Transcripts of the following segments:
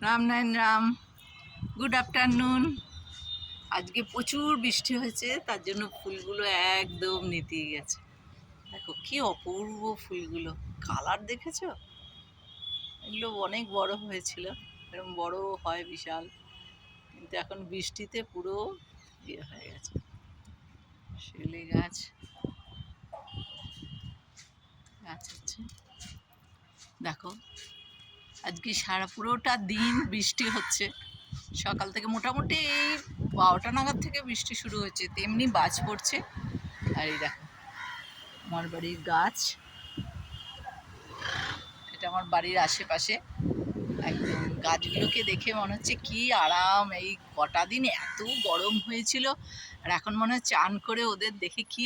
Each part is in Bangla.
রাম নারায়ণ রাম। Good afternoon. আজকে প্রচুর বৃষ্টি হয়েছে, তার জন্য ফুলগুলো একদম নেতিয়ে গেছে। দেখো কি অপূর্ব ফুলগুলো, কালার দেখেছো? এগুলো অনেক বড় হয়েছিল, এরকম বড় হয় বিশাল, কিন্তু এখন বৃষ্টিতে পুরো ইয়ে হয়ে গেছে। শিউলি গাছ গাছ হচ্ছে, দেখো আজকে সারা পুরোটা দিন বৃষ্টি হচ্ছে। সকাল থেকে মোটামুটি এই 12টা নাগাদ থেকে বৃষ্টি শুরু হয়েছে, তেমনি বাজ পড়ছে। আর এই দেখো আমার বাড়ির গাছ, এটা আমার বাড়ির আশেপাশে। একদম গাছগুলোকে দেখে মনে হচ্ছে কি আরাম। এই কটা দিন এত গরম হয়েছিল, আর এখন মনে হয় চান করে ওদের দেখে কি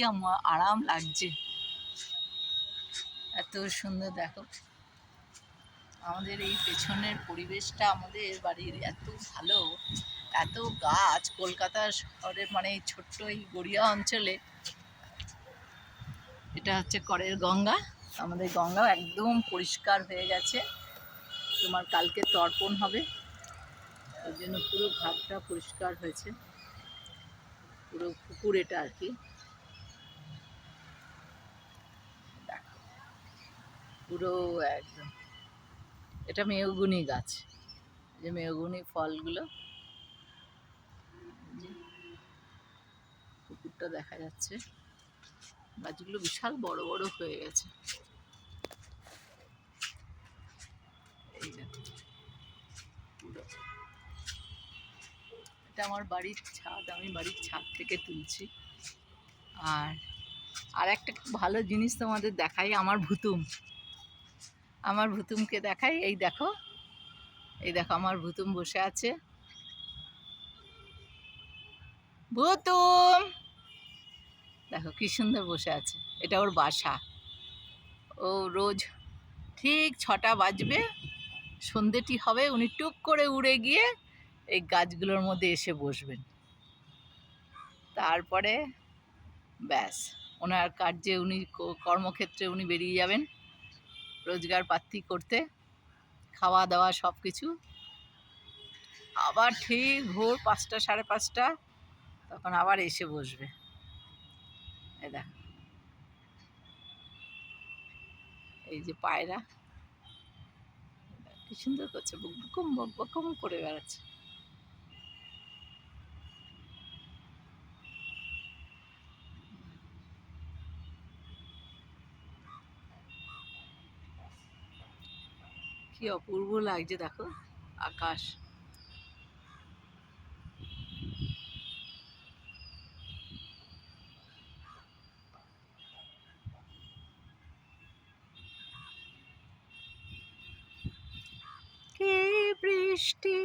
আরাম লাগছে। এত সুন্দর। দেখো আমাদের এই পেছনের পরিবেশটা, আমাদের বাড়ির এত ভালো, এত গাছ। কলকাতা শহরের মানে এই ছোট্ট এই গড়িয়া অঞ্চলে, এটা হচ্ছে করের গঙ্গা। আমাদের গঙ্গাও একদম পরিষ্কার হয়ে গেছে, তোমার কালকে তর্পণ হবে, ওই জন্য পুরো ঘাটটা পরিষ্কার হয়েছে, পুরো পুকুর এটা আর কি। দেখো পুরো একদম, এটা মেহগুনি গাছ, যে মেহগুনি ফলগুলো, পুকুরটা দেখা যাচ্ছে। গাছগুলো বিশাল বড় বড় হয়ে গেছে। এই দেখো পুরো, এটা আমার বাড়ির ছাদ, আমি বাড়ির ছাদ থেকে তুলছি। আর একটা ভালো জিনিস তোমাদের দেখাই, আমার ভুতুমকে দেখাই। এই দেখো আমার ভুতুম বসে আছে। ভুতুম দেখো কি সুন্দর বসে আছে, এটা ওর বাসা। ও রোজ ঠিক 6টা বাজবে, সন্ধেটি হবে, উনি টুক করে উড়ে গিয়ে এই গাছগুলোর মধ্যে এসে বসবেন। তারপরে ব্যাস, ওনার কার্যে উনি, কর্মক্ষেত্রে উনি বেরিয়ে যাবেন রোজগার পাতি করতে, খাওয়া দাওয়া সব কিছু। আবার ঠিক ভোর 5টা 5:30 তখন আবার এসে বসবে। এই দেখ, এই যে পায়রা কি সুন্দর করছে, বকবকম বকবকম করে বেড়াচ্ছে। কি অপূর্ব লাগছে দেখো আকাশ। কে বৃষ্টি,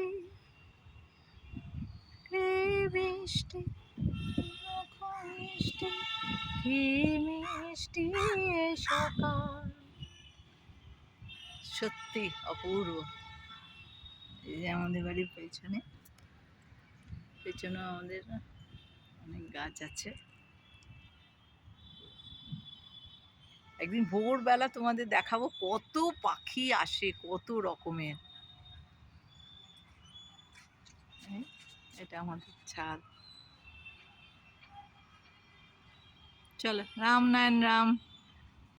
কে বৃষ্টি, মিষ্টি, কি মিষ্টি এ সকাল। সত্যি অপূর্ব। এই যে আমাদের বাড়ির পেছনে আমাদের অনেক গাছ আছে। একদিন ভোরবেলা তোমাদের দেখাবো, কত পাখি আসে, কত রকমের। এটা আমাদের ছাদ। চলো, রাম নারায়ণ রাম।